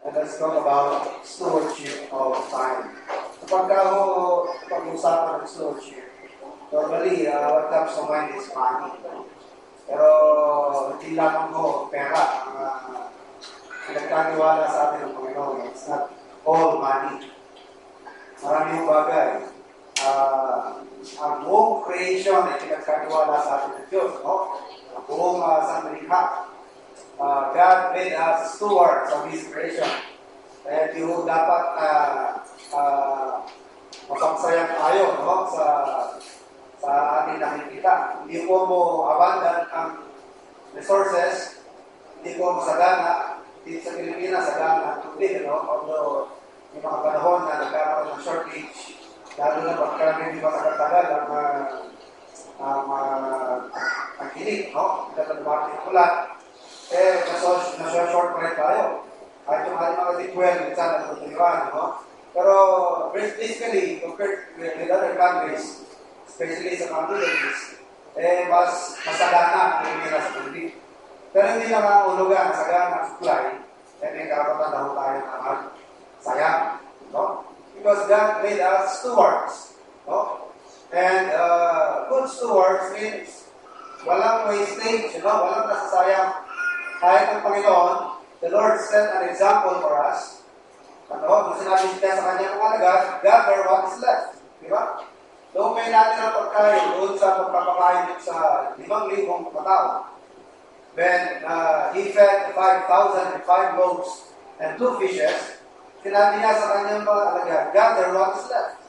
And let's talk about stewardship of time. Kapag pag-usapan ng stewardship, normally, what comes to mind is money. Pero hindi lamang ko pera ang pinagkaniwala sa atin ng Panginoon. It's not all money. Maraming bagay. Ang buong creation ay pinagkaniwala sa atin ng Diyos. No? Ang buong sanglilikha. God made us stewards of His creation. Kaya yung dapat mapagsayang tayo, no? sa ating nakikita. Hindi po mo abandon ang resources, hindi po masagana. Dito sa Pilipinas, sagana ang tubig, no? Although yung mga panahon na nagkakaroon ng shortage, lalo na pagka hindi matagal-tagal ang kinig, no? Nagkakaroon ng ulan. Nasa-short pa rin tayo. At yung ating mga D12, minsan natutulungan, no? Pero, basically, compared with other countries, especially sa countries, mas masagana ang Pilipinas sa tubig. Pero hindi na maulugan, masagana ang supply, may karapatan daw tayo naman. Sayang, no? Because God made us stewards, no? And good stewards means walang wastage, no? Walang nasasayang. Kahit ang Panginoon, the Lord set an example for us. Ano? Kung sinabi siya sa kanyang mga gather what is left. Di ba? Doon may natin ang pagkain doon sa pagpapakain sa 5,000 katao. When he fed 5,000 with 5 loaves and 2 fishes, sinabi niya sa kanyang mga alagad, gather what is left.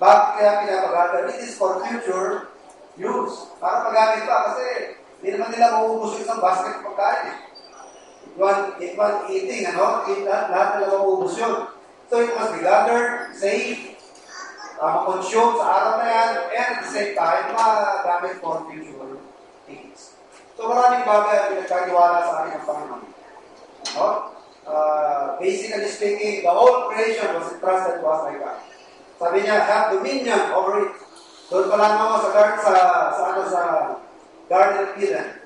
Bakit kaya pinapagather? It is for future use. Para magamit pa kasi hindi naman nila mauubos yung isang basket pagkain. It was eating, lahat nila mauubos yun. So it must be gathered, saved, consumed sa araw na yan, and at the same time, magamit for future things. So maraming bagay ang pinagkaniwala sa ating ang Panginoon. No? Basically speaking, the whole creation was entrusted to us by God. Sabi niya, have dominion over it. Doon pa lang ako sa Garden of Eden.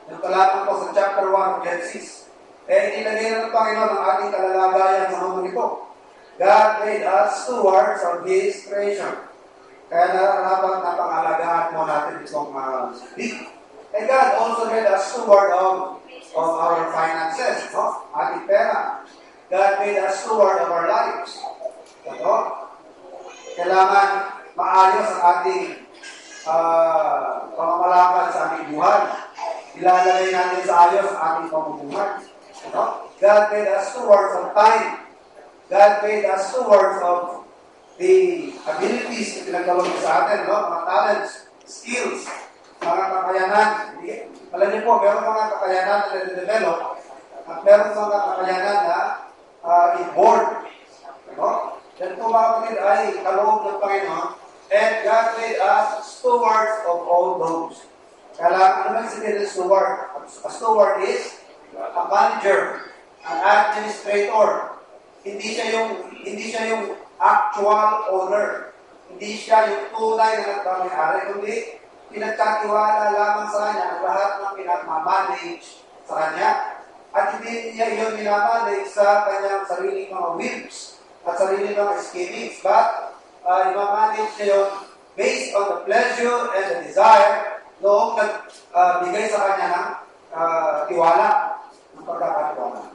Yung talatan po sa chapter 1 of Genesis. Inilagay ng Panginoon ang ating kalalagayan sa mundo nito. God made us stewards of His creation. Kaya nararapat na pangalagaan mo natin itong big. And God also made us steward of our finances, no? Ating pera. God made us steward of our lives. No? Kailangan maayos ang ating pamamalakad sa ating buhay. Ilalagay natin sa ayos ang ating pamumuhay. No? God made us stewards of time. God made us stewards of the abilities na pinagdawag sa atin, no? Mga talents, skills, mga kakayanan. Alam niyo po, meron mga kakayanan na na-develop at meron mga kakayanan na inborn. No? Yan po mga kapatid ay kaloob ng Panginoon. And God made us stewards of all those. Kaya ano man sabihin ng steward? A steward is a manager, an administrator. Hindi siya yung actual owner. Hindi siya yung tunay na nagmamayari, kundi pinagkatiwala lamang sa kanya ang lahat ng pinagmamanage sa kanya. At hindi niya yun minamanage sa kanyang sariling mga whims at sariling mga schemings. But i-manage niya yun based on the pleasure and the desire noong nagbigay sa kanya ng tiwala, ng pagkakatiwala.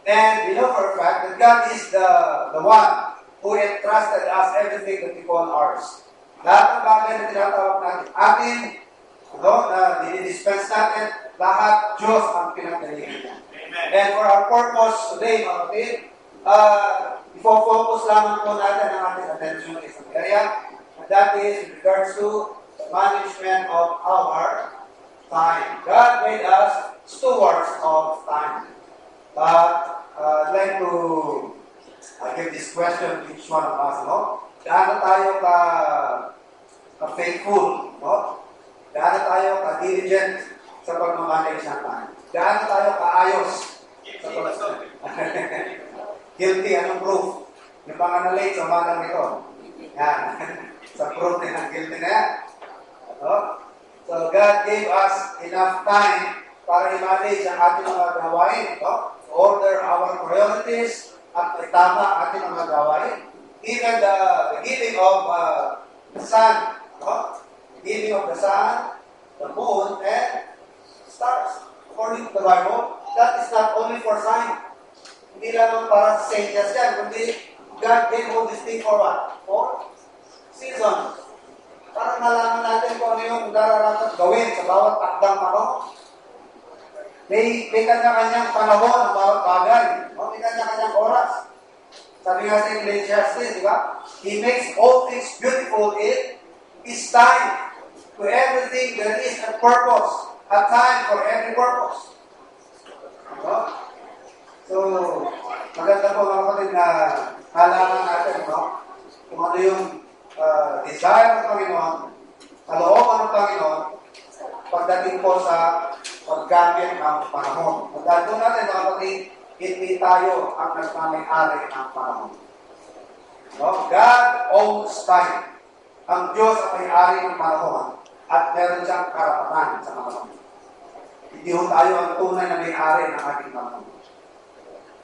And we know for a fact that God is the one who entrusted us everything that we call ours. Lahat ng bagay na tinatawag natin atin, na dinidispense natin, lahat Diyos ang pinagdalihan niya. And for our purpose today, mga kapatid, ifo-focus lamang po natin ang ating attention sa isang area, and that is in regards to the management of our time. God made us stewards of time. But I'd like to give this question to each one of us, no? Gaano tayo ka-faithful, no? Gaano tayo ka-diligent sa pag-manage ng time? Gaano tayo ka-ayos sa pag-manage? Guilty, anong proof? Yung panganalate sa umagang nito. Yan. Sa proof na guilty na yan. No? So God gave us enough time para i-manage ang ating mga gawain. No? order our priorities, at itama ating mga gawain. Even the giving of the sun, no? The giving of the sun, the moon, and stars. According to the Bible, that is not only for sign. Hindi lang para sa senyas yan, kundi God gave all this thing for what? For season. Para malaman natin kung ano yung nararapat gawin sa bawat takdang panahon. May kanya-kanyang panahon ng bawat bagay. May kanya-kanyang oras. Sabi nga sa Ecclesiastes, di ba? He makes all things beautiful in His time. To everything there is a purpose. A time for every purpose. No? So, maganda po mga kapatid na halaman natin, no? Kung ano yung desire ng Panginoon, kalooban ng Panginoon, pagdating po sa paggamit ng panahon. Magdaan po natin, mga kapatid, hindi tayo ang nagmamay-ari ng panahon. No? God owns time. Ang Diyos ang may-ari ng panahon at meron siyang karapatan sa panahon. Hindi ho tayo ang tunay na may-ari ng ating panahon.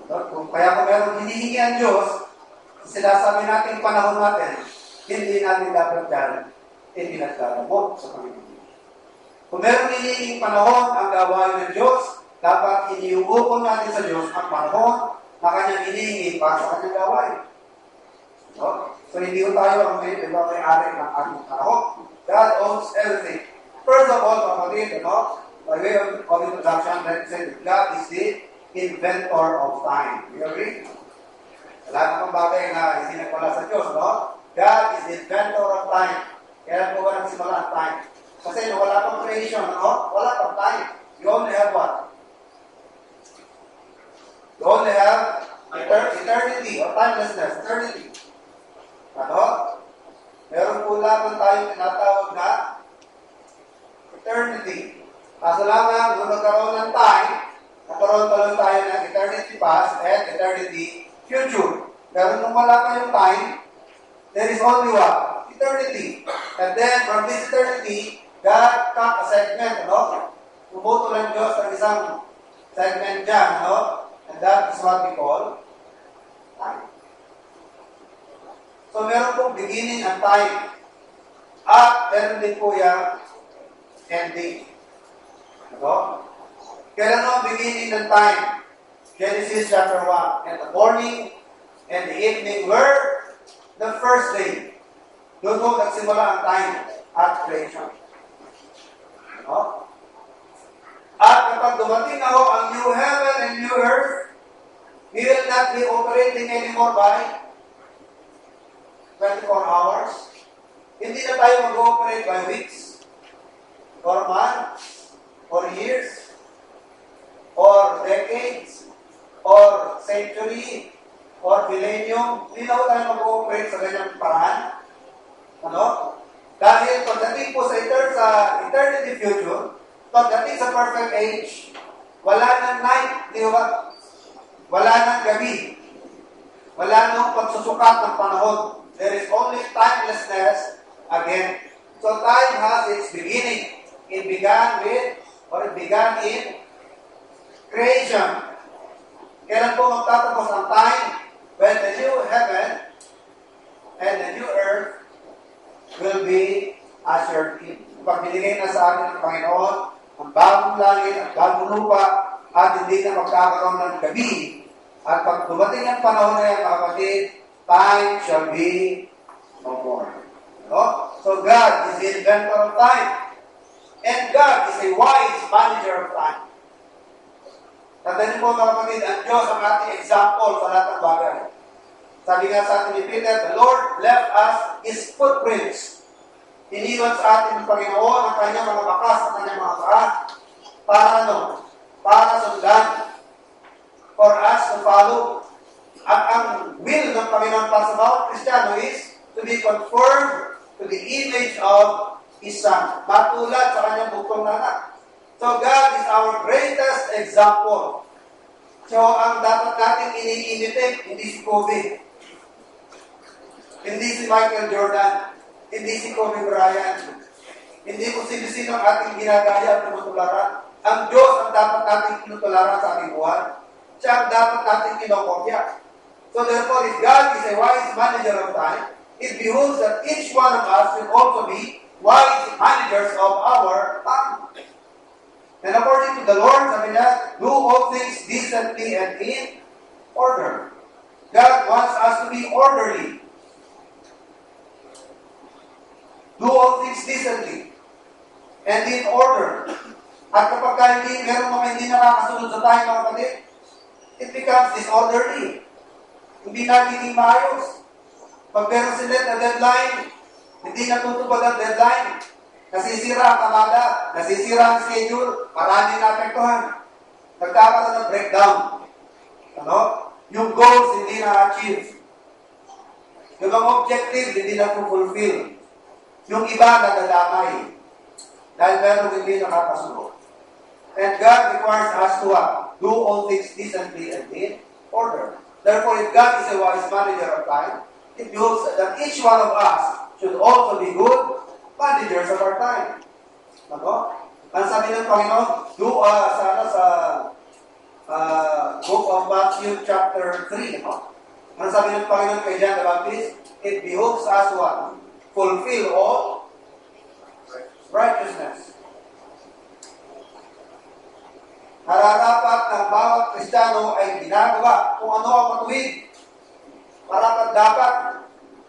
Kaya kung meron hinihingi ang Diyos, sinasabi natin panahon natin, hindi natin dapat dyan ipinagdadamot sa Panginoon. Kung meron hinihinging panahon ang gawain ng Diyos, dapat iniuukon natin sa Diyos ang panahon na kanyang hinihingi para sa kanyang gawain. So hindi ko tayo ang may-ari ng ating panahon. God owns everything. First of all, kapatid, by way of introduction, let's say that God is the inventor of time. Do you agree? Wala namang bagay na hindi nagpala sa Diyos, no? God is the inventor of time. Kailan po ba nagsimula ang time? Kasi wala pang creation, no? Wala pang time. You only have what? You only have eternity or timelessness. Eternity. Ano? Meron po lamang tayong tinatawag na eternity. Kaso lamang, kung nagkaroon ng time, nagkaroon pa lang tayo ng eternity past and eternity future. Pero nung wala pa yung time, there is only what? Eternity. And then, from this eternity, God cut a segment, Pumuto lang Diyos ng isang segment dyan, And that is what we call time. So, meron pong beginning and time. At meron din po yung ending. Kailan ang beginning ng time? Genesis chapter 1. And the morning and the evening were the first day. Doon po nagsimula ang time at creation. At kapag dumating na ho ang new heaven and new earth, we will not be operating anymore by 24 hours. Hindi na tayo mag-ooperate by weeks, or months, or years, or decades, or century, or millennium. Hindi na tayo mag-ooperate sa ganyang paraan. Dahil pagdating po sa eternity future, pagdating sa perfect age, wala nang night, di ba? Wala nang gabi. Wala nang pagsusukat ng panahon. There is only timelessness again. So time has its beginning. It began in creation. Kailan po magtatapos ang time? When the new heaven and the new earth will be ushered in. Pag binigay na sa atin ng Panginoon ang bagong langit at bagong lupa at hindi na magkakaroon ng gabi. At pag dumating ang panahon na yan, mga kapatid, time shall be no more. So God is the inventor of time. And God is a wise manager of time. Tandaan po mga kapatid, ang Diyos ang ating example sa lahat ng bagay. Sabi nga sa atin ni Peter, the Lord left us His footprints. Iniwan sa atin ng Panginoon ang kanyang mga bakas, ang kanyang mga paa. Para Para sundan. For us to follow. At ang will ng Panginoon para sa bawat Kristiyano is to be conformed to the image of His Son. Matulad sa kanyang buktong na anak. So God is our greatest example. So ang dapat natin ini-imitate, hindi si Kobe. Hindi si Michael Jordan. Hindi si Kobe Bryant. Hindi kung sino-sino ang ating ginagaya at tinutularan. Ang Diyos ang dapat nating tinutularan sa ating buhay. siya ang dapat natin kinokopya. So therefore, if God is a wise manager of time, it behooves that each one of us will also be wise managers of our time. And according to the Lord, sabi niya, do all things decently and in order. God wants us to be orderly. Do all things decently and in order. At kapag meron mga hindi nakakasunod sa tayo, mga kapatid, it becomes disorderly. Hindi nagiging maayos. Pag meron sinet na deadline, hindi natutupad ang deadline. Nasisira ang kamada, nasisira ang schedule, maraming naapektuhan. Nagkakaroon ng breakdown. Ano? Yung goals hindi na-achieve. Yung mga objective hindi na-fulfill. Yung iba nadadamay. Dahil meron hindi nakakasunod. And God requires us to do all things decently and in order. Therefore, if God is a wise manager of time, it means that each one of us should also be good managers of our time. Ano? Ang sabi ng Panginoon, sa book of Matthew chapter 3, no? Ang sabi ng Panginoon kay John the Baptist, it behooves us what? Fulfill all righteousness. Nararapat ng bawat Kristiyano ay ginagawa kung ano ang matuwid. Parapat dapat,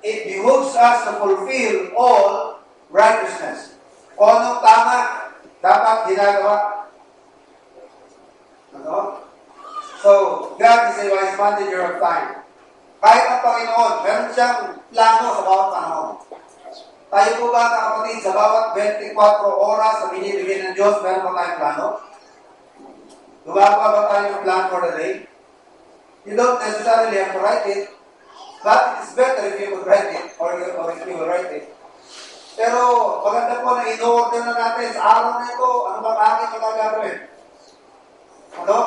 it behooves us to fulfill all righteousness. Kung anong tama, dapat ginagawa. Ano? So, God is a wise manager of time. Kahit ang Panginoon, meron siyang plano sa bawat panahon. Tayo po ba, kapatid, sa bawat 24 oras na binibigay ng Diyos, meron pa tayong plano? Gumagawa ba tayo ng plan for the day? You don't necessarily have to write it, but it's better if you would write it, or if you will write it. Pero, maganda po na in-order na natin sa araw na ito, ano bang aking magagawin? Ano?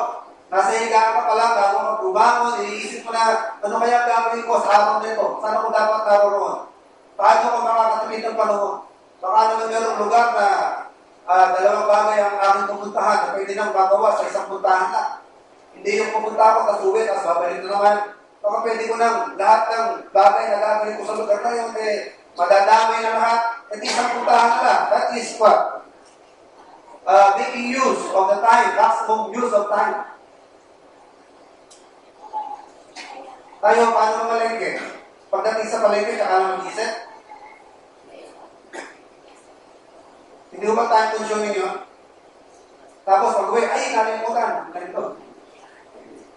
Nasa higa ka pa lang, bago magbubangon, iniisip mo na, ano kaya gagawin ko sa araw na ito? Saan ako dapat naroon? Paano ko makakatipid ng panahon? Baka naman merong lugar na dalawang bagay ang aking pupuntahan na pwede nang magawa sa isang puntahan na. Hindi yung pupunta ako sa suwit, at babalik na naman. Baka pwede ko nang lahat ng bagay na gagawin ko sa lugar na yun, madadamay na lahat, at isang puntahan na lang. That is what? Making use of the time, maximum use of time. Tayo, paano mamalengke? Pagdating sa palengke, saka na mag-isip. Hindi mo ba time consuming yun? Tapos pag-uwi, ay, nalimutan. Ganito.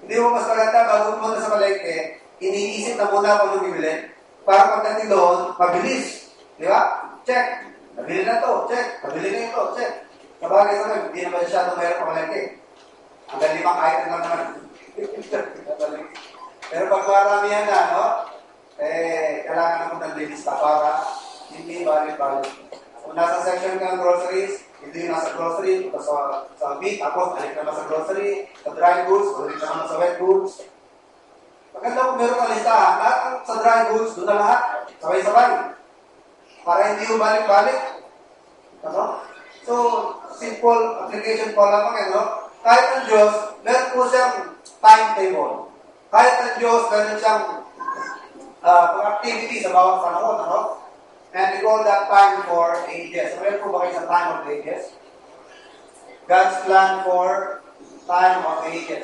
Hindi mo mas maganda, bago mo na sa palengke, iniisip na muna kung anong bibili. Para pagdating doon, mabilis. Di ba? Check. Nabili na to. Check. Nabili na ito. Check. Sabagay sa mga, hindi naman siya itong mayroon pa palengke. Hanggang 5 item lang naman. Pero pag maramihan na, no? Kailangan naman ng lilista para hindi balik-balik. Kung nasa section ka ng groceries, hindi yung nasa grocery, sa meat, ako, balik naman sa grocery, sa dry goods, balik naman sa wet goods. Maganda kung meron ka listahan, lahat sa dry goods, doon na lahat, sabay-sabay. Para hindi yung balik-balik. Ano? So, simple application po lamang, no? Kahit ang Diyos, meron po siyang timetable. Kahit ang Diyos, meron siyang activity sa bawat panahon, ano? And we call that time for ages. So, meron po ba kayo sa time of ages? God's plan for time of ages.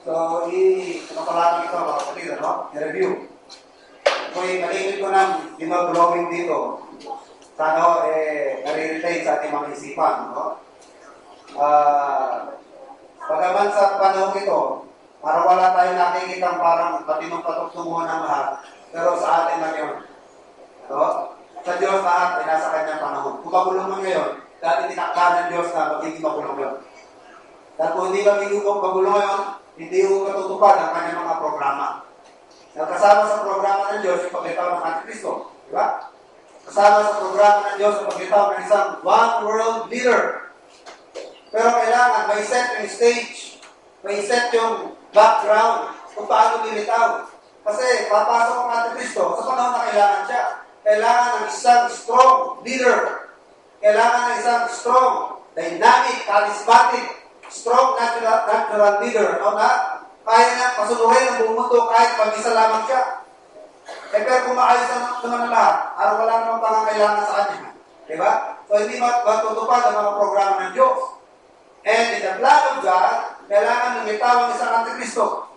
So, napalaman ito, mga kapatid, ano? I-review. Kung malimit ko ng drawing dito, sana nare-relate sa ating mga isipan, no? Pagaman sa panahon ito, para wala tayong nakikitang parang patinong patutumuhan ng lahat, pero sa atin lang yun. No? Sa Diyos lahat ay nasa kanyang panahon. Kung magulong mo ngayon, dati tinakla ng Diyos na magiging magulong yun. Dahil kung hindi magiging magulong ngayon, hindi yung katutupad ang kanyang mga programa. Kasama sa programa ng Diyos yung paglitaw ng Antikristo. Di ba? Kasama sa programa ng Diyos yung paglitaw ng isang one world leader. Pero kailangan may set yung stage, may set yung background kung paano lilitaw. Kasi papasok ang Antikristo sa panahon na kailangan siya. Kailangan ng isang strong leader. Kailangan ng isang strong, dynamic, charismatic strong natural leader, no, na kaya niya pasunurin ang buong mundo kahit mag-isa lamang siya. Pero kung maayos naman ang lahat, wala namang pangangailangan sa kanya. Diba? So, hindi matutupad ang mga programa ng Diyos. And in the plan of God, kailangan lumitaw ang isang Antikristo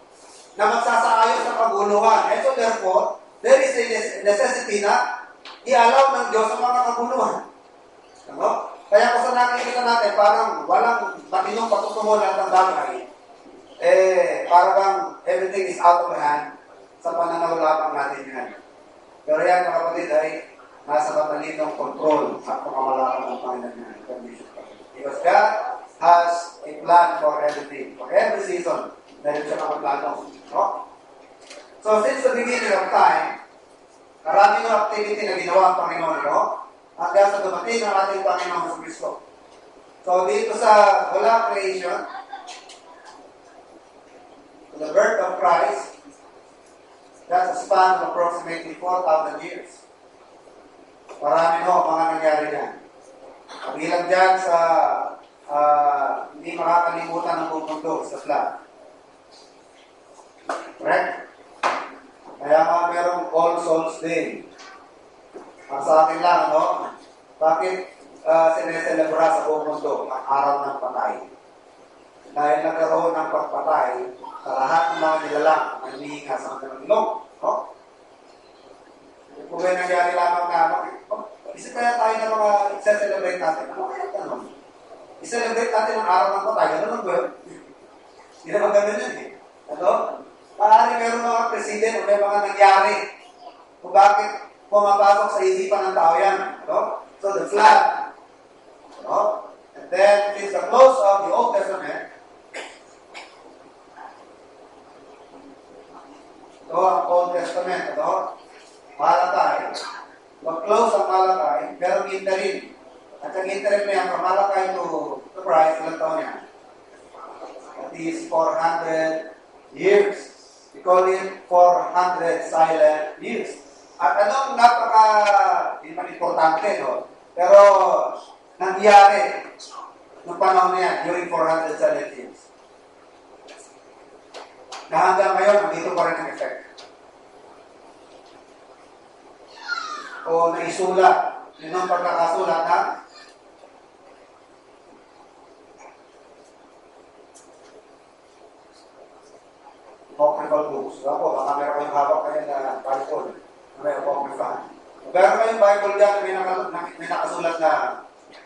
na magsasaayos sa paguluhan. And so, therefore, there is a necessity na i-allow ng Diyos ang mga kaguluhan. Ano? Kaya kung sa nakikita natin, parang walang matinong patutungo lahat ng bagay. Parang everything is out of hand sa pananaw lamang natin yan. Pero yan, mga kapatid, ay nasa matalinong control at pangkamalakan ng Panginoon. Because God has a plan for everything. For every season, meron siya mga plano. No? So, since the beginning of time, karami ng activity na ginawa ang Panginoon, no? Hanggang sa dumating ang ating Panginoon sa Kristo. So, dito sa wala creation, the birth of Christ, that's a span of approximately 4,000 years. Marami no, mga nangyari dyan. Kabilang dyan sa hindi makakalimutan ng buong mundo sa flood. Correct? Kaya mga merong All Souls Day. Ang sa akin lang, no? Bakit sineselebra sa buong mundo ang araw ng patay? Dahil nagkaroon ng pagpatay sa lahat ng mga nilalang na hinihinga sa kanilang ilong. No? Kung may nangyari lamang na, isip kaya tayo ng mga isa-celebrate natin. Ano kaya ganun? I-celebrate natin ang araw ng patay. Ano nung gawin? Hindi naman ganun yun eh. Ano? Maaari meron mga president o may mga nangyari kung bakit pumapasok sa isipan ng tao yan. No? So the flood. No? And then, since the close of the Old Testament, ito ang Old Testament. Ito, Malakay. Mag-close ang Malakay, pero interim. At ang interim na yan, from Malakay to Christ, ilang taon yan? At least 400 years. We call it 400 silent years. At anong hindi man importante, no? Pero nangyari nung panahon na yan, during 400 silent years. Na hanggang ngayon, nandito pa rin ang effect. O naisulat, yun ang pagkakasulat na apocryphal books. Ako, baka meron kayong hawak kayo na Bible. May apocryphal. Meron kayong Bible dyan na may nakasulat na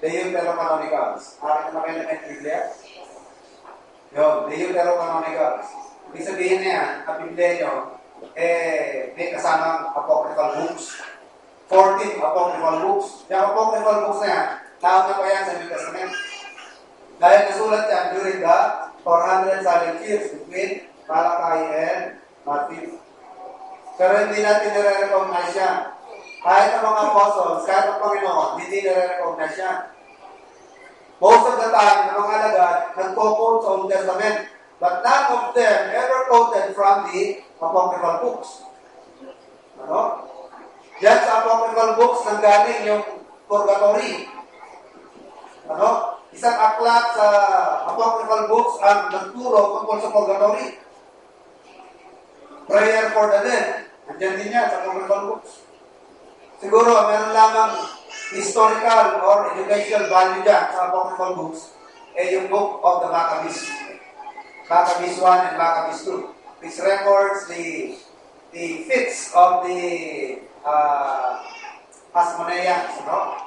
Deuterocanonicals. Akin na kayo na may Biblia? Yun, Deuterocanonicals. Ibig sabihin na yan, ang Biblia nyo, may kasamang apocryphal books. 14 apocryphal books. Yung apocryphal books na yan, nauna pa yan sa New Testament. Dahil nasulat yan during the 400 silent years between Malakay and Matthew. Pero hindi natin nire-recognize yan. Kahit ang mga apostles, kahit ang Panginoon, hindi nire-recognize yan. Most of the time, ng mga alagad, nagpo-quote sa Old Testament. But none of them ever quoted from the apocryphal books. Ano? Diyan sa apocryphal books nanggaling yung purgatory. Ano? Isang aklat sa apocryphal books ang nagturo tungkol sa purgatory. Prayer for the dead. Andiyan din yan sa apocryphal books. Siguro, meron lamang historical or educational value dyan sa apocryphal books yung book of the Maccabees. Maccabees 1 and Maccabees 2. Which records the feats of the Hasmoneans, no?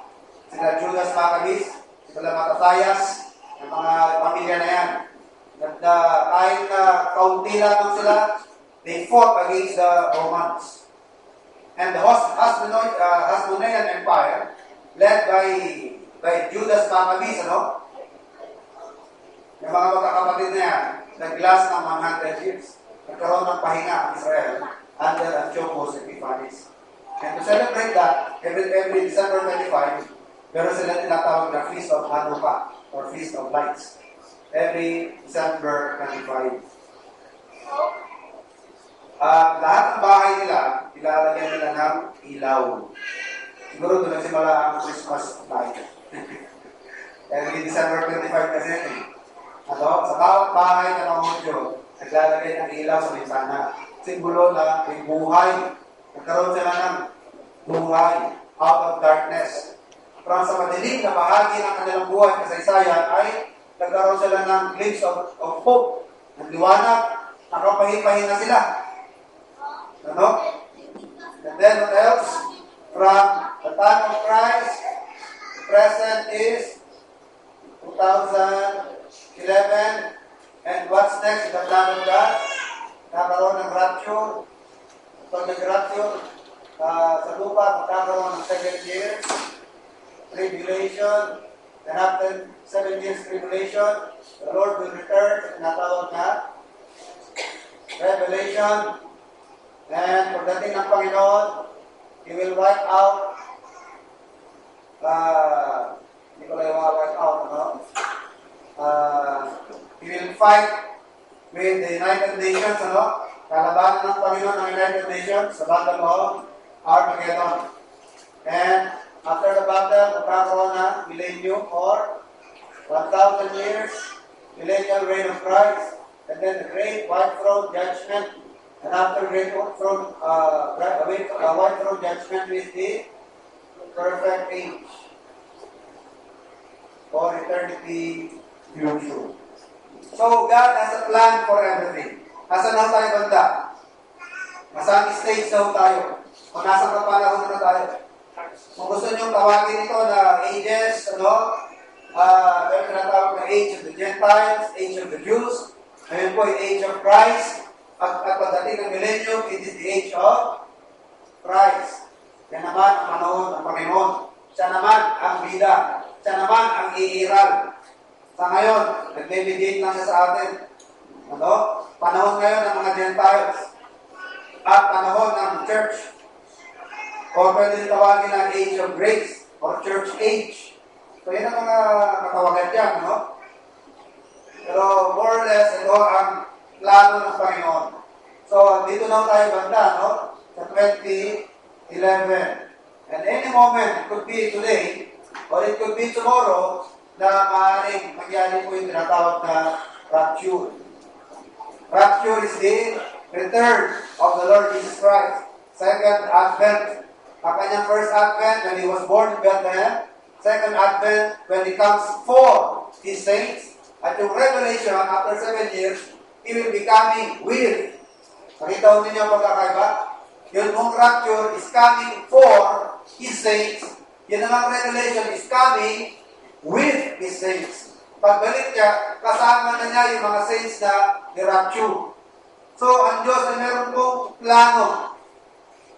Sila Judas Maccabees, sila Mattathias, ang mga pamilya na yan. At kahit kaunti lamang sila, they fought against the Romans. And the Hasmonean Empire, led by Judas Maccabees, ano? Yung mga magkakapatid na yan, nag-last ng 100 years. Nagkaroon ng pahinga ang Israel under Antiochus Epiphanes. And to celebrate that, every December 25, meron sila tinatawag na Feast of Hanukkah or Feast of Lights. Every December 25. Lahat ng bahay nila, ilalagyan nila ng ilaw. Siguro doon nagsimula ang Christmas light. Every December 25 kasi yun. Sa bawat bahay na Pangudyo, naglalagay ng ilaw sa bintana. Simbolo na may buhay. Nagkaroon sila ng buhay out of darkness. Pero sa madilim na bahagi ng kanilang buhay kasaysayan ay nagkaroon sila ng glimpse of hope, ng liwanag, nakapahipahin na sila. And then what else? From the time of Christ, the present is 2011. And what's next in the plan of God? Nagkaroon ng rapture. Pag nag-rapture, sa lupa, magkakaroon ng 7 years tribulation. And after 7 years tribulation, the Lord will return. Natawag na Revelation. And pagdating ng Panginoon, He will wipe out hindi ko lang wipe out, He will fight with the United Nations, kalabanan ng Panginoon ng United Nations sa Battle of Armageddon. And after the battle, magkakaroon na millennium or 1,000 years, millennial reign of Christ, and then the great white throne judgment. And after great white throne judgment is the perfect age for eternity future. So God has a plan for everything. Nasaan na tayo banda? Nasaan stage na tayo? O nasa kapanahon na tayo? Kung gusto nyo tawagin ito na ages, meron tinatawag na age of the Gentiles, age of the Jews, ngayon po yung age of Christ, at pagdating ng millennium, it is the age of Christ. Yan naman ang panahon ng Panginoon. Siya naman ang bida. Siya naman ang iiral. Sa ngayon, nag-mediate lang siya sa atin. Panahon ngayon ng mga Gentiles at panahon ng church. O pwede tawagin ng age of grace or church age. So yan ang mga katawagan dyan, Pero more or less, ito ang plano ng Panginoon. So, dito na tayo banda, sa 2011. And any moment, it could be today, or it could be tomorrow, na maaaring magyari po yung tinatawag na rapture. Rapture is the return of the Lord Jesus Christ. Second Advent. Ang kanyang first Advent, when He was born in Bethlehem. Second Advent, when He comes for His saints. At yung Revelation, after 7 years, He will be coming with. Nakita ninyo ang pagkakaiba? Yung mong rapture is coming for His saints. Yun namang Revelation is coming with His saints. Pagbalik niya, kasama na niya yung mga saints na ni-rapture. So, ang Diyos ay meron pong plano.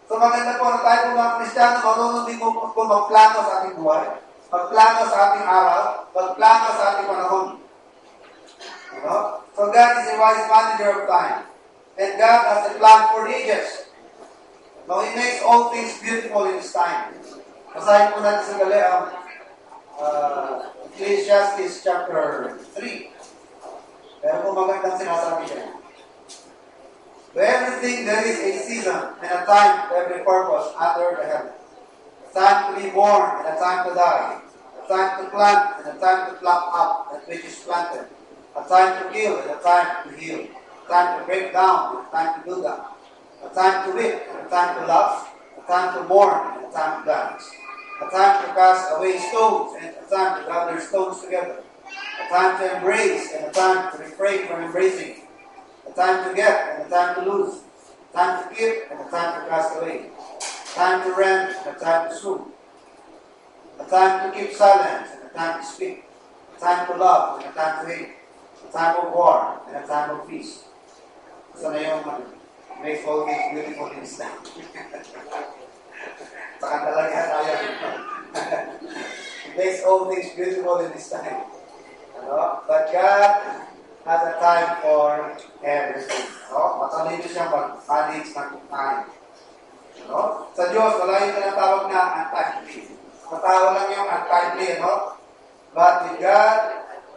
So, maganda po na tayo mga Kristiyano, marunong din po magplano sa ating buhay. Magplano sa ating araw. Magplano sa ating panahon. So, God is a wise manager of time. And God has a plan for the ages. Now, He makes all things beautiful in His time. Basahin po natin sa gali ang Ecclesiastes chapter 3. Pero po magandang sinasabi siya. To everything there is a season and a time to every purpose under the heaven. A time to be born and a time to die. A time to plant and a time to pluck up that which is planted. A time to kill and a time to heal. A time to break down and a time to build up. A time to weep and a time to laugh. A time to mourn and a time to dance. A time to cast away stones and a time to gather stones together. A time to embrace and a time to refrain from embracing. A time to get and a time to lose. A time to keep and a time to cast away. A time to rent and a time to sue. A time to keep silence and a time to speak. A time to love and a time to hate. A time of war and a time of peace. So na yung makes all things beautiful in His time. Saka talaga tayo. He makes all things beautiful in His time. But God has a time for everything. Matalino siya mag-manage ng time. Sa Diyos, wala yung tinatawag na untimely. Matawag lang yung untimely, But with God,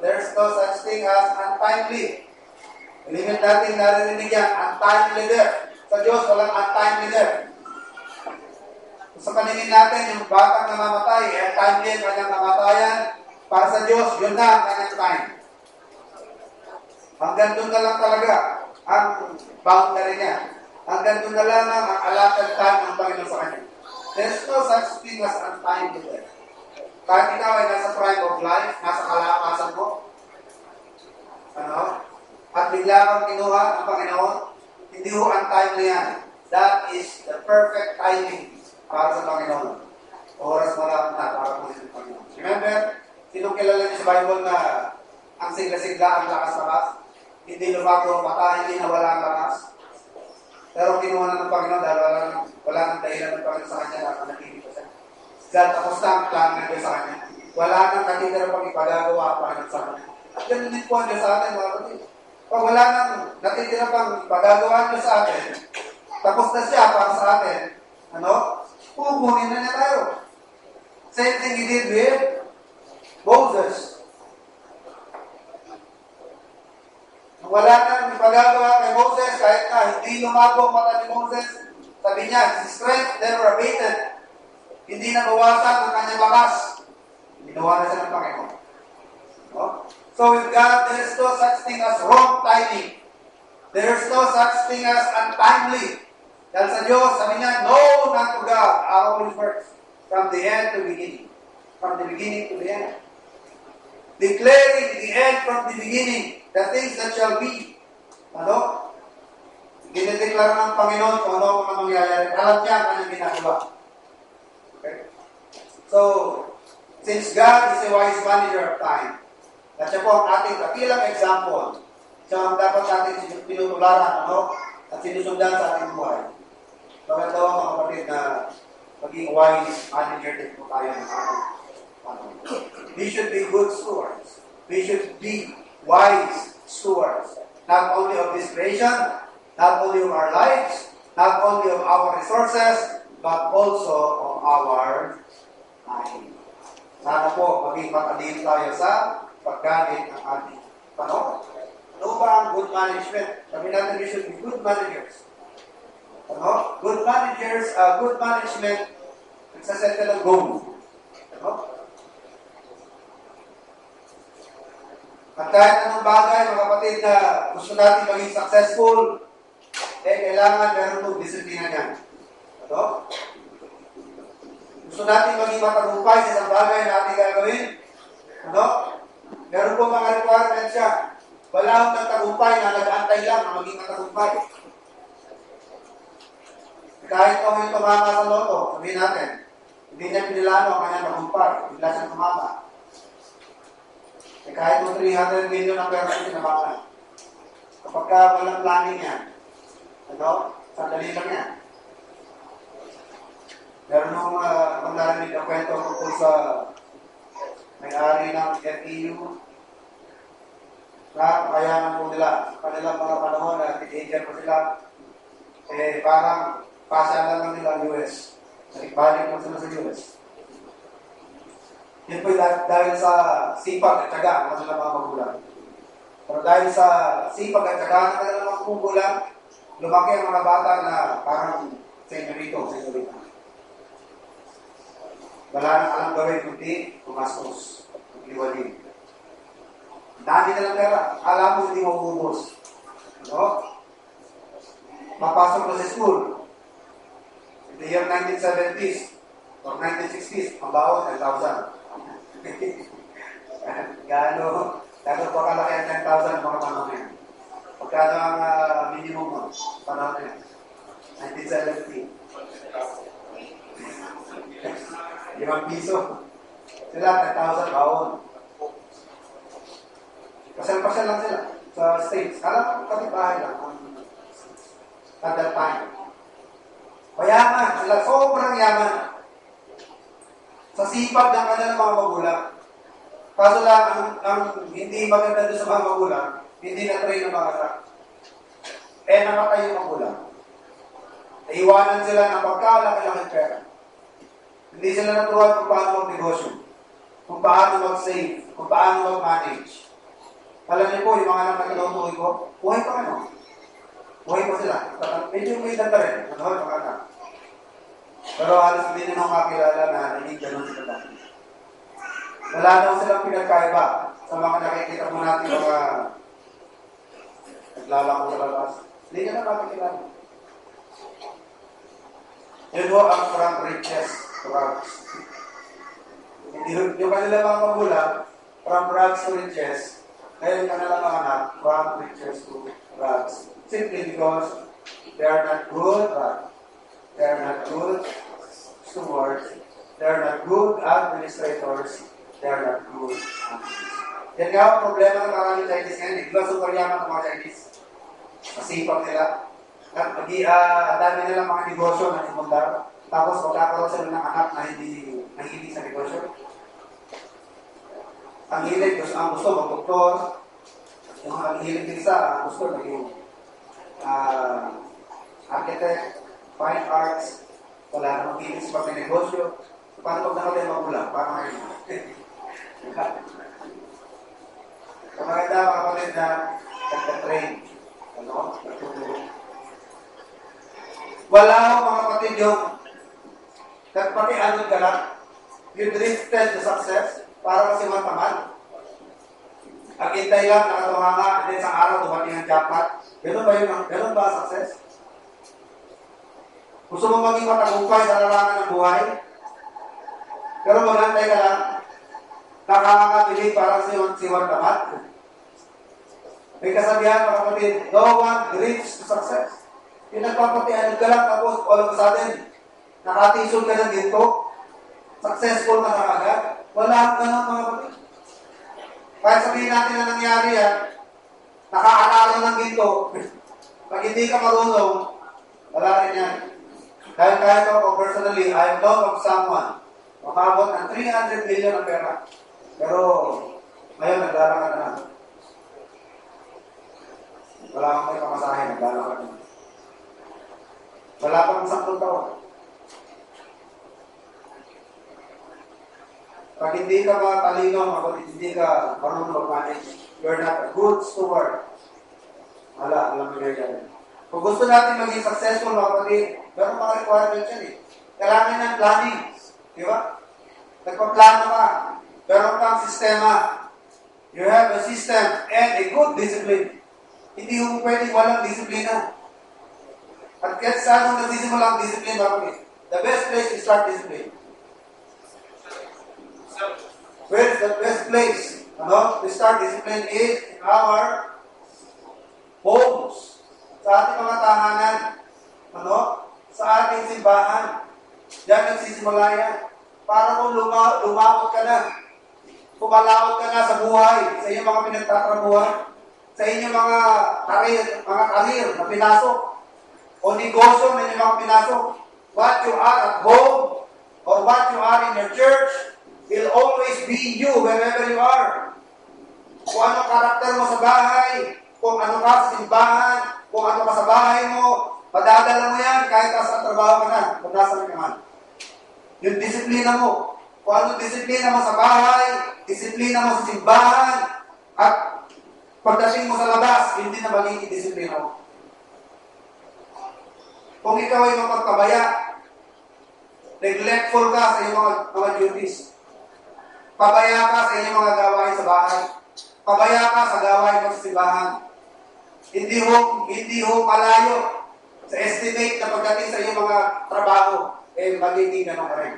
there's no such thing as untimely. Limit natin narinig yan, untimely death. Sa Diyos, walang untimely death. Sa paningin natin, yung batang namamatay, untimely ang kanyang namatayan. Para sa Diyos, yun na ang kanyang time. Hanggang doon na lang talaga ang boundary niya. Hanggang doon na lang ang allotted time ng Panginoon sa kanya. There's no such thing as untimely death. Kahit ikaw ay nasa prime of life, nasa kalakasan mo, at bigla kang kinuha ng Panginoon, hindi ho untimely yan. That is the perfect timing para sa Panginoon. Oras mo lang na para po sa Panginoon. Remember, sinong kilala niyo sa Bible na ang sigla-sigla ang lakas-lakas? Hindi lumago ang mata, hindi nawala ang lakas. Pero kinuha na ng Panginoon dahil wala nang dahilan ng Panginoon sa kanya na nakikinig siya. Dahil tapos na ang plan ng Diyos sa kanya. Wala nang katitira pang ipagagawa ang Panginoon sa kanya. At ganun din po ang Diyos sa atin, mga kapatid. Pag wala nang natitira pang ipagagawa ang Diyos sa atin, tapos na siya para sa atin, pupunin na niya tayo. Same thing he did with Moses. Wala nang ipagagawa kay Moses, kahit na hindi lumago ang mata ni Moses, sabi niya, his strength never abated. Hindi na bawasan ang kanyang lakas. Ginawa na siya ng Panginoon. No? So with God, there is no such thing as wrong timing. There is no such thing as untimely. Dahil sa Diyos, sabi niya, no, not to God, are always works. From the end to beginning. From the beginning to the end. Declaring the end from the beginning. The things that shall be. Dinideklara ng Panginoon kung ano ang mangyayari. Alam niya ang kanyang ginagawa. Okay? So, since God is a wise manager of time, at siya po ang ating kapilang example, siya ang dapat natin tinutularan, at sinusundan sa ating buhay. Maganda ang mga kapatid na maging wise manager din po tayo ng ating. We should be good stewards. We should be wise stewards. Not only of this creation, not only of our lives, not only of our resources, but also of our time. Sana po maging matalino tayo sa paggamit ng ating panahon. Ano ba ang good management? Sabi natin, we should be good managers. Good managers, good management, nagsaset ng goal. At kahit anong bagay, mga kapatid, na gusto natin maging successful, kailangan meron mong disiplina niyan. Gusto natin maging matagumpay sa isang bagay na ating gagawin, meron po mga requirements siya. Wala akong nagtagumpay na nag-aantay lang na maging matagumpay. Kahit kung yung tumama sa loto, sabihin natin, hindi niya pinilano ang kanyang tagumpay, bigla siyang tumama. Kahit mo 300 million ang pera yung tinabangan. Kapag walang planning yan, sandali lang yan. Meron nung kung narinig ang kwento tungkol sa may-ari ng FEU, na kakayanan po nila kanilang mga panahon na teenager pa sila, parang pasyalan lang nila ang US. Nagbalik lang sila sa US. Yan po dahil sa sipag at tiyaga ng kanilang mga magulang. Pero dahil sa sipag at tiyaga ng kanilang mga magulang, lumaki ang mga bata na parang senyorito. Wala nang alam gawin kundi pumastos, liwalin. Dami na lang pera. Alam mo hindi maubos. Mapasok na sa school. In the year 1970s or 1960s, ang bawat 10,000. Gano'n pa kalaki ang 10,000 mga panahon yan. Pagkano ang minimum mo? Panahon yan. 1970. 5 piso. Sila, 10,000 baon. Pasal-pasal lang sila sa States. Alam ko kapit-bahay lang at that time. Mayaman. Sila sobrang yaman. Sa sipag ng kanilang mga magulang. Kaso lang, ang hindi maganda doon sa mga magulang, hindi na-train ng mga anak. Namatay yung magulang. Naiwanan sila ng pagkalaki-laki pera. Hindi sila naturuan kung paano mag-negosyo, kung paano mag-save, kung paano mag-manage. Alam niyo po, yung mga anak na kinutuloy ko, buhay pa ano? Buhay pa sila. Medyo may edad pa rin. Mga anak. Pero halos hindi nyo makakilala na hindi ganun sila dati. Wala daw silang pinagkaiba sa mga nakikita mo natin mga naglalako sa labas, hindi ka na makikilala. Yun ho ang from riches to rags. Yung kanila mga magulang, from rags to riches, ngayon kanila mga anak, from riches to rags. Simply because they are not good, they are not good stewards, they are not good administrators, they are not good administrators. Yan nga ang problema ng maraming Chinese ngayon. Di ba super yaman ng mga Chinese? Masipag nila. At ang dami nilang mga negosyo na imundar. Tapos magkakaroon sila ng anak na hindi nahilig sa negosyo. Ang hilig, ang gusto mag-doktor. Ang hilig din ang gusto maging architect, fine arts, wala namang hilig sa pag-negosyo. Paano pag nakatay magulang? Paano ngayon? Ang maganda mga kapatid na nagka-train. Nagtuturo. Wala ako mga kapatid yung nagpaki-anod ka lang. You drifted to success para kasi mantaman. Ang intay lang, nakatunganga, and then sa araw, dumating ang jackpot. Ganun ba yun? Ganun ba ang success? Gusto mo maging matagumpay sa larangan ng buhay? Pero magantay ka lang, nakakabilig para siwan tamat. May kasabihan mga kapatid, no one dreams to success. Yung nagpapatianod ka lang, tapos all of a sudden, nakatisod ka ng ginto, successful ka na agad. Wala kang ganun mga kapatid. Kahit sabihin natin na nangyari yan, nakakatalo ng ginto, pag hindi ka marunong, wala rin yan. Kahit ako personally, I know of someone, makabot ng 300 million ang pera. Pero, ngayon, naglalakad na. Wala akong may pamasahe, naglalakad na. Wala pang 10 taon. Pag hindi ka matalino, hindi ka marunong mag-manage, you're not a good steward. Alam mo yan. Kung gusto natin maging successful, mga kapatid, meron mga requirements yan eh. Kailangan ng planning. Di ba? Nagpaplano ka. Meron kang sistema. You have a system and a good discipline. Hindi mo pwedeng walang disiplina. At kahit saan mo nagsisimula ang discipline, mga kapatid, the best place to start discipline. Where is the best place to start discipline is in our homes. Sa ating mga tahanan, sa ating simbahan. Diyan nagsisimula yan. Para kung lumawot ka na, pumalawot ka na sa buhay, sa inyong mga pinagtatrabuhan, sa inyong mga karir na pinasok, o negosyo na inyong mga pinasok, what you are at home, or what you are in your church, will always be you wherever you are. Kung ano karakter mo sa bahay, kung ano ka sa simbahan, kung ano ka sa bahay mo, madadala mo yan kahit sa trabaho ka na, kung nasa ka man. Yung disiplina mo. Kung ano disiplina mo sa bahay, disiplina mo sa simbahan, at pagdating mo sa labas, hindi na magiging disiplina mo. Kung ikaw ay mapagpabaya, neglectful ka sa iyong mga duties. Pabaya ka sa inyong mga gawain sa bahay. Pabaya ka sa gawain mo sa simbahan. Hindi ho malayo sa estimate na pagdating sa iyong mga trabaho, magiging ganun ka rin.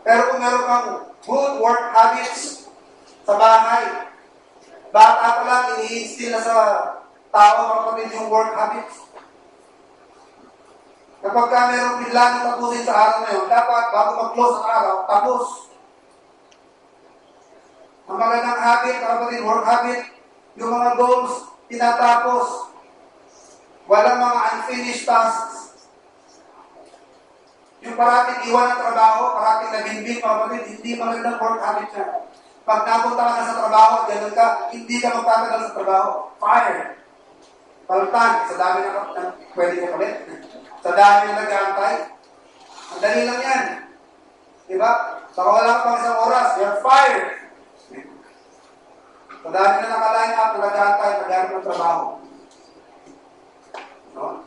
Pero kung meron kang good work habits sa bahay, bata pa lang, ini-instill na sa tao kapatid yung work habits. Kapag ka meron biglang tapusin sa araw na yun, dapat bago mag-close ang araw, tapos. Ang magandang habit, kapatid, work habit, yung mga goals, tinatapos. Walang mga unfinished tasks. Yung parating iwan ng trabaho, parating nabimbing, kapatid, hindi magandang work habit yan. Pag napunta ka na sa trabaho, ganun ka, hindi ka magtatagal sa trabaho. Fire. Paltan, sa dami na pwede ka palit. Sa dami na nag-aantay. Ang dali lang yan. Diba? Baka wala ka pang isang oras, you're fired. Sa dami na naka-line up, nag-aantay, nag-aantay ng trabaho. No?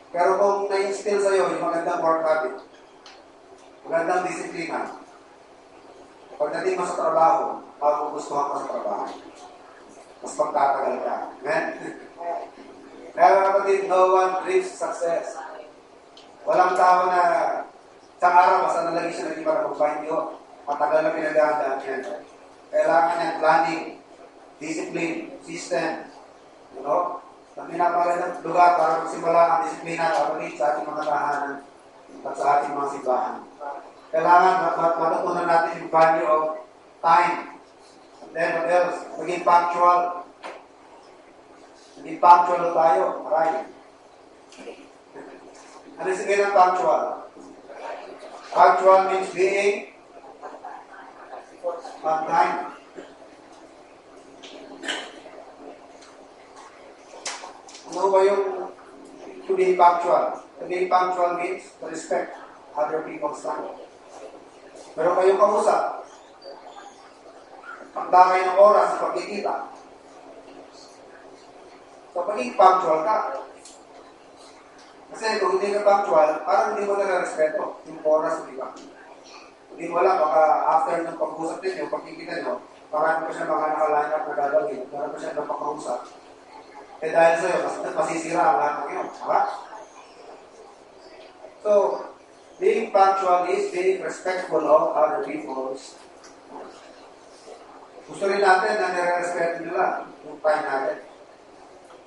Pero kung na-instill sa'yo, yung magandang work habit, magandang disiplina, pagdating mo sa trabaho, magugustuhan ka sa trabaho. mas magtatagal ka. Amen? Kaya mga kapatid, no one dreams success. Walang tao na sa araw, basta nalagi siya naging para mag-find you. Matagal na pinag-aandaan yan. Kailangan ng planning, discipline, system. You know? Ang pinapagandang lugar para magsimula ang disiplina kapatid sa ating mga tahanan at sa ating mga simbahan. Kailangan matutunan natin yung value of time. And then what else? Maging punctual. Maging punctual tayo. Maray. Ano sige ng punctual? Punctual means being on time. Ano ba yung to be punctual? To be punctual means to respect other people's time. Pero kayong kausap, ang dami ng oras sa pagkikita. So, pagiging punctual ka. Kasi kung hindi ka punctual, parang hindi mo nare-respeto yung oras, di ba? Hindi mo lang, baka after ng pag-usap din yung pagkikita nyo, marami pa siya mga nakaline up na gagawin, marami pa siya napakausap. Eh dahil sa'yo, masisira ang lahat ng yun. Diba? So, being punctual is being respectful of other people's. Gusto rin natin na nire-respeto nila yung time natin.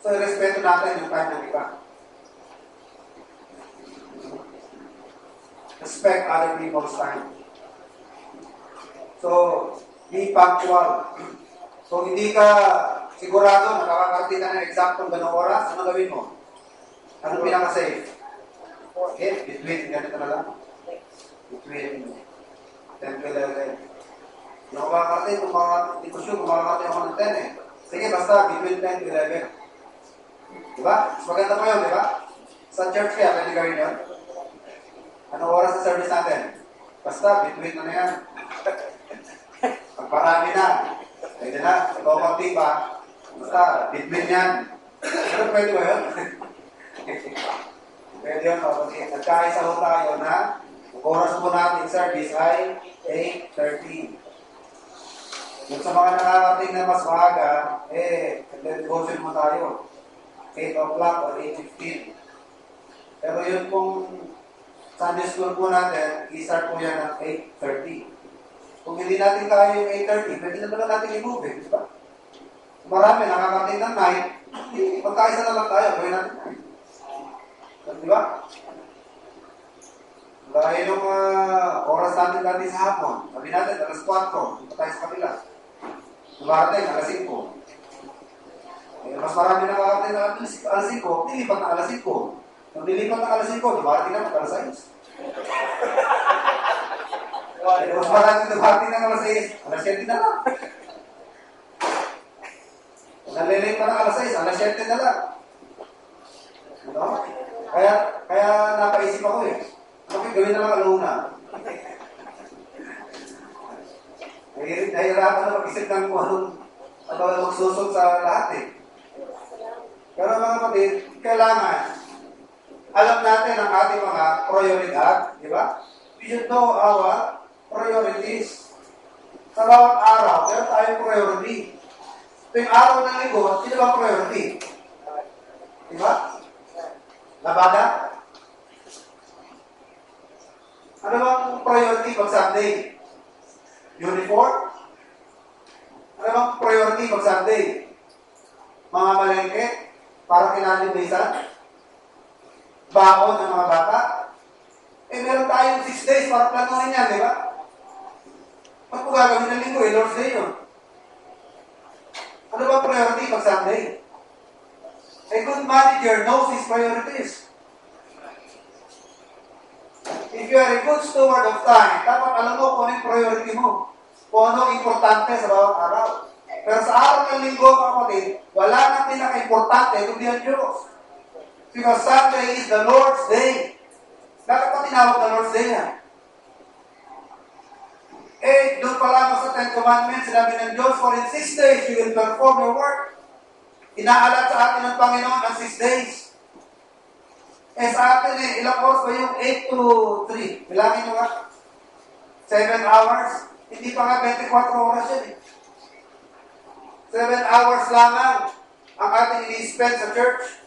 So, respeto natin yung time ng iba. Respect other people's time. So, be punctual. So, hindi ka sigurado nakakarating ka ng exact kung gano'ng oras, ano gawin mo? Ano pinaka-safe? Okay, between, ganito na lang. Between 10 to 11. Hindi ako makakarating, hindi ko sure kung makakarating ako ng 10 eh. Sige, basta between 10 to 11. Diba? Mas maganda mo yun, diba? Sa church kaya, pwede gawin yun. Anong oras sa service natin? Basta, between na yan. Pagparami na. Pwede na. Ikaw konti pa. Basta, between yan. Pero pwede ba yun? Pwede yun. Nagkaisa ho tayo na oras po natin service ay 8:30. Kung sa mga nakakating na mas maaga, devotion mo tayo. 8 o'clock or 8:15. Pero yun pong Sunday school po natin, i-start po yan ng 8:30. Kung hindi natin kaya yung 8:30, pwede na pala natin i-move eh, di ba? Marami, nakakating ng 9, magkaisa na lang tayo, gawin natin 9. Di ba? Dahil yung oras natin dati sa hapon, sabi natin, alas 4, punta tayo sa kapila. Dumarating, alas 5. Mas marami nakakating na alas 5, dilipat na alas 5. Nung dilipat na alas 5, dumarating na alas 6. Mas marami dumarating na alas 6, alas 7 na lang. Nalilate pa ng alas 6, alas 7 na lang. Ano? Kaya napaisip ako eh. Bakit gawin na lang aluna? Nahihirapan na mag-isip ng kung anong magsusot sa lahat eh. Pero mga kapatid, kailangan alam natin ang ating mga prioridad, di ba? We should know our priorities. Sa bawat araw, meron tayong priority. Ito yung araw ng linggo, sino ba priority? Di ba? Labada? Ano bang priority pag Sunday? Uniform? Ano bang priority pag Sunday? Mga malengke? Para kinalibisan? Baon ng mga bata? Meron tayong 6 days para planuhin yan, di ba? Pag po gagawin ng linggo, Lord's Day yun. Ano ba priority pag Sunday? A good manager knows his priorities. If you are a good steward of time, dapat alam mo kung ano yung priority mo. Kung ano importante sa bawat araw. Pero sa araw ng linggo, mga kapatid, wala nang pinaka-importante kundi ang Diyos. Because Sunday is the Lord's Day. Bakit pa tinawag na Lord's Day yan? Doon pa lamang sa 10 Commandments, sinabi ng Diyos, for in 6 days you will perform your work. Inaalat sa atin ng Panginoon ang 6 days. Sa atin ilang oras ba yung 8 to 3? Bilangin nyo nga. 7 hours. Hindi pa nga 24 oras yan 7 hours lamang ang ating ini-spend sa church.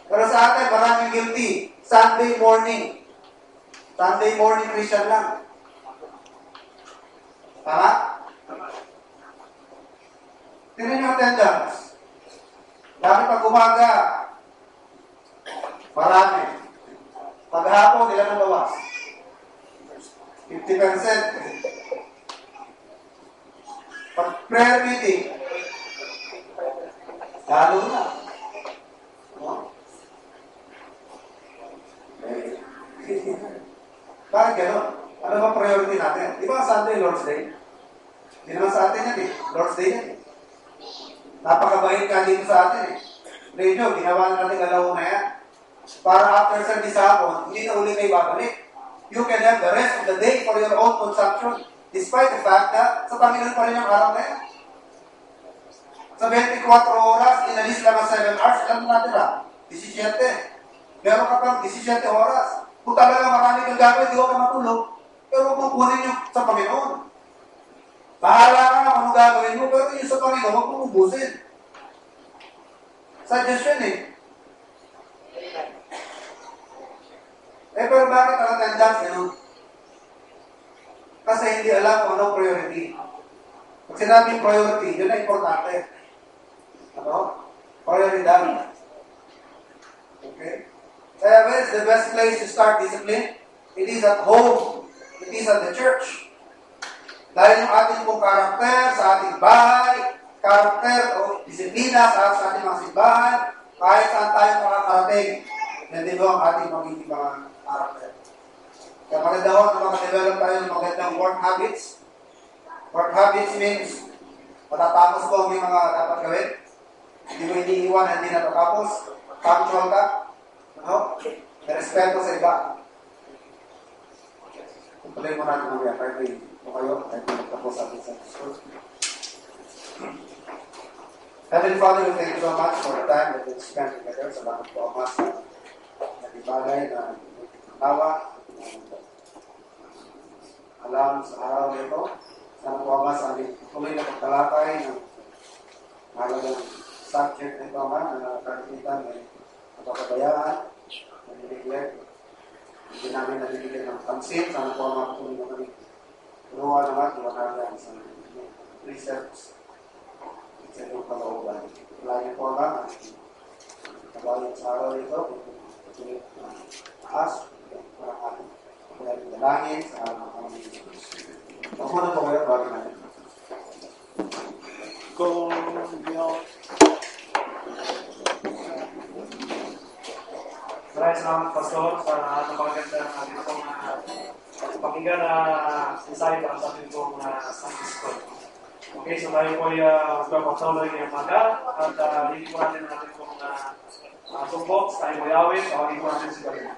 Pero sa atin, maraming guilty. Sunday morning. Sunday morning Christian lang. Tama? Tingnan yung attendance. Dami pag umaga, marami. Paghapon, nila ng bawas. 50%. Pag prayer meeting, lalo na. No? Bakit gano'n? Ano ba priority natin? Di ba Sunday, Lord's Day? Hindi naman sa atin yan eh. Lord's Day yan eh. Napakabait ka dito sa atin eh. Radio, ginawa na natin alauna yan. Para after service hapon, hindi na uli kayo babalik. You can have the rest of the day for your own consumption. Despite the fact na sa Panginoon pa rin ang araw na yan. Sa 24 oras, inalis lang ang 7 hours, alam natin ha? 17. Meron ka pang 17 oras. Kung talaga marami kang gagawin, di ko ka matulog. Pero huwag mong kunin yung sa Panginoon. Bahala ka na kung ano gagawin mo, pero yung sa Panginoon, huwag mong ubusin. Suggestion eh. Pero bakit ang attendance ganun? Kasi hindi alam kung anong priority. Pag sinabing priority, yun na importante. Ano? Prioridad. Okay? Kaya where is the best place to start discipline? It is at home. It is at the church. Dahil yung ating pong karakter sa ating bahay, karakter o disiplina sa ating mga simbahan, kahit saan tayo makakarating, yan din ang ating magiging mga karakter. Kaya maganda ho na makadevelop tayo ng magandang work habits. Work habits means matatapos ko ang mga dapat gawin. Hindi mo iniiwan, hindi natatapos. Punctual ka. Ano? May respeto sa iba. Tuloy mo natin mamaya. Kahit may kayo, kahit may magtapos sa ating sa school. Heavenly Father, we thank you so much for the time that we spent together. Salamat po ang mas nagibagay na tawa, alam sa araw nito. Sana po ang mas aming tuloy na pagtalakay ng mahalagang subject nito man na nakakita may napakabayaan, nanineglect. Hindi namin nabibigyan ng pansin. Sana po ang mga tuloy na kami turuan naman, iwanagan sa precepts sa iyong kalooban. Lagi po lang ang kabayan sa araw nito. Patuloy na taas, para ating pagkaling dalangin sa araw ng aming Diyos. Pagmuna po kayo, bago natin. Go beyond. Maraming salamat, Pastor, sa napakaganda ng ating pong pakinggan na insight para sa ating pong Sunday School. Okay, so tayo po ay magpapatuloy ngayong maga at hindi po natin ang ating pong boombox, tayo po yawin, tawagin po natin si Balina.